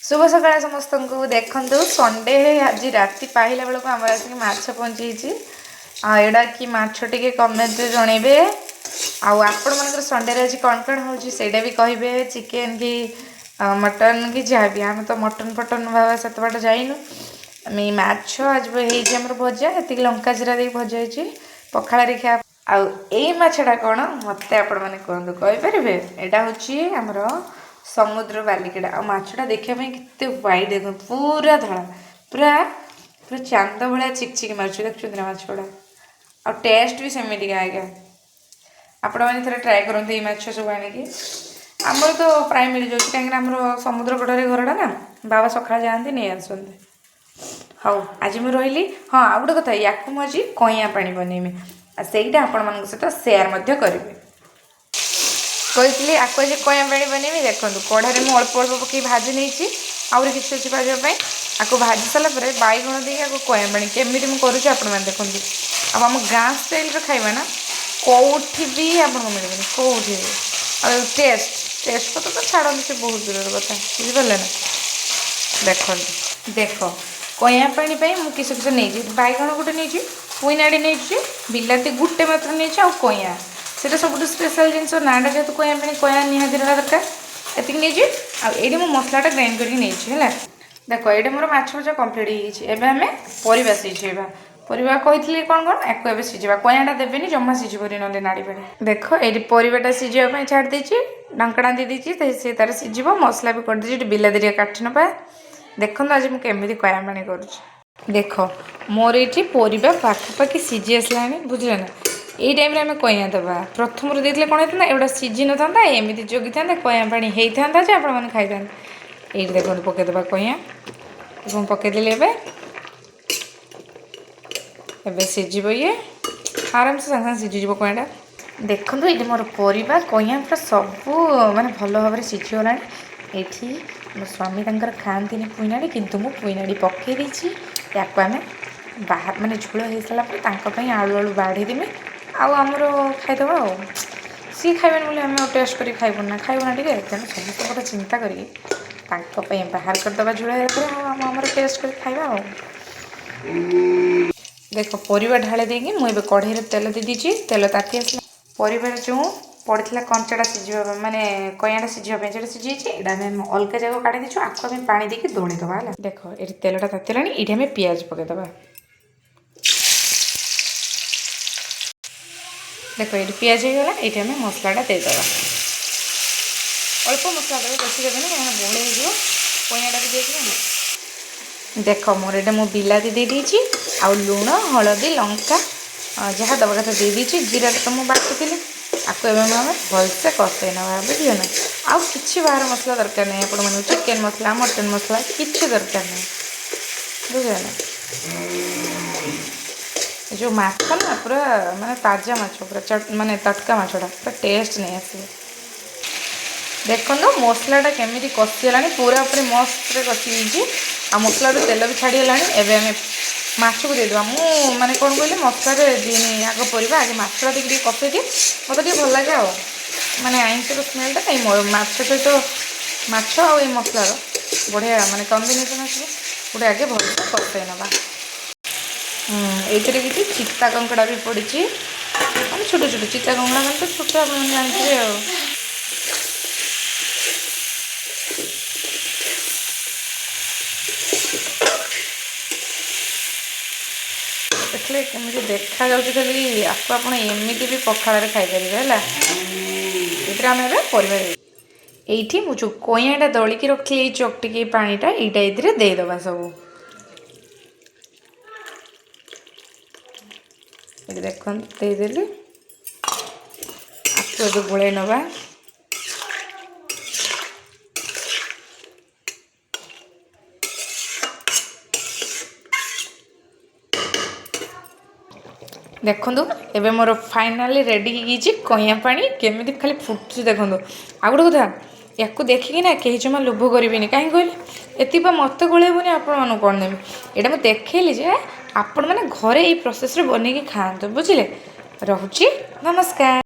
शुभ सकाळ समस्त को देखु संडे आज राति पाइला बेलू आम आसिक माछ पहुँची आड़ा कि माछ टे कमेंट जनइबे आपण मन संडे आज कौन कौन हो भी कहे चिकेन कि मटन कि जहाँ भी आम तो मटन फटन बाबा सत बाट जाइनु माछ आज होमर भजा ये लंका जीरा दे भजा पखाड़ खा आछटा कौन मत आपण मैंने कहतु कहींपारे यहाँ हूँ आमर समुद्र बालिकटा आ माछटा देखापी के व्हाइट देख पूरा धड़ा पूरा पूरा चांद भाया चिकचिक मार देखते माछड़ा आ टेस्ट भी सेमती आज्ञा आपण मैंने थे ट्राए करते ये माछ सब आणिकी आमर तो प्राय मिल जाऊँ कहीं समुद्र कड़े घरटा ना बाबा सका जाती नहीं आसते हाँ आज मुझे रही हाँ आ गोटे कथा या मुझे कईया पानी बनईमी आईटा आपण मान सहित सेयार करी कही आपको आज कईया पानी बनईमी देखो कढ़ाई में अल्प अल्प पकई भाजी नहीं आहरी किसी अच्छी भाजपी आपको भाजी सारापर बैगण देकी आपको कईया पानी केमी मुझे आपण देखो आम गाँ स्टाइल खाइबा ना कौटी भी आपको मिले कौटी भी टेस्ट टेस्ट कथा तो छाड़ से बहुत दूर कथा बुझिपारे ना देख देख कईया पानी मुझे किस किस नहीं बैगण गोटे नहीं पुईनाड़ी नहीं बिलाती गोटे मात्र नहीं आउ कईया से सब स्पेशल जिन नाटा जेहतु कईया पानी कईया निहाती दरकार एतिक नहीं आईटी मो मसलाटा ग्राइंड करके देख ये मोर माछ भजा कम्प्लीट होमें पर सीझेबा परिवा कही कौन कौन या सीझा कईयाटा देवेनि जमा सीझबनी ना नाड़ी पानी देख ये परिवाटा सीझापी छाड़ देती ढंकना दे देती सी तार सीझ मसला भी कर देती बिलाती काटि न पाए देखो आज मुझे कईया पानी कर देख मोर ये परिवा पाखापाखि सीझी आसला बुझे ना ये टाइम आम कईया देवा प्रथम देते कौन होता एवटा सीझी न था एमती जगी था कईया पानी होता जे आपने खाई था ये देखो पकईदेवा कईया पकईदे एबे सीझ ये आराम से सागे सीझीज कईयाटा देखो ये मोर परिवा कईया पूरा सब माने भल भाव में सीझीगला ये मो स्वामी खाती पुईनाड़ी किंतु मु पुईनाड़ी पकई देती या आम बाहर माने झोल हो सारापर आलू आलू बाढ़ीदेमी आमर खाईदे सी खाइबेनि बोली आम टेस्ट कर खाइबुना खाइबुना टे तेणु समस्त गोटे चिंता करी बाहर करदे झोल आम टेस्ट कर खाइबा देख परिवा ढाली देगी मुझे कढ़ई तेल दे दीजिए तेल ताती आसला परिवार जो पड़ता कंचाटा सीझा माने कईयाटा सीझापी सीझी आम अलग जगह काढ़ी दीचु आपको आम पानी देके दौड़ीदवा है देख ये तेलटा तातीला ये आम पियाज पकईदवा देख ये पियाज होगा ये आम मसलाटा देदेवा अल्प मसला देवे बेसी देवेनि कहीं बोले हो कईयाटा भी देखिए देख मोर ये मो बिलाती दे देती आउ लुण हलदी लंका जहाँ दवा कथा दे देती जीरा तो मुझे बाटुली आपको एवं भलसे कषे ना बुझे ना आउ कि बाहर मसला दरकार नहीं आप चिकेन मसला मटन मसला किसी दरकार नहीं बुझे ना जो माछ ना पूरा माने ताजा माछ पूरा माने तटका माछटा पूरा टेस्ट नहीं आसे देखो मसलाटा केमी कषिगला पूरा पूरी मस्त कषि आ मसला तेल भी छाड़ीगला एवं आम माछ को देदेवा मु माने कौन कहले मसला दिनी आग पर आगे माछटा देखिए कषे दिए मत भल लगे आ माने आइंसर स्मेलटा कहीं माछ सहित माछ आ मसलार बढ़िया माने कम्बिनेसन आस गोटे आगे भल कषे ना ये किसी चित्ता कंकड़ा भी पड़ी मैं छोट छोट चित्ता कंकड़ा मैंने तो छोट आप जानते देखले कमी देखा खाली आपको आप एमती भी पखाड़ खाईपर है आम परिवार ये मुझे कईयाटा दलिकी रखी चकटिकी पानीटा यहीटा ये देदेवा सब ये देखो देदेली आपको गोले नवा देखु एबे मोर फाइनाली रेडी कईया पानी केमी खाली फुटुची देखो आ गोटे कथा या देखिकी ना कहीं जमा लोभ करें कहीं कहले एति मत गोलेबनी आपण कौन देवी यहाँ मुझे देखली जे आपण मैंने घरे ये प्रोसेस बनैकी खातु बुझे रोची नमस्कार।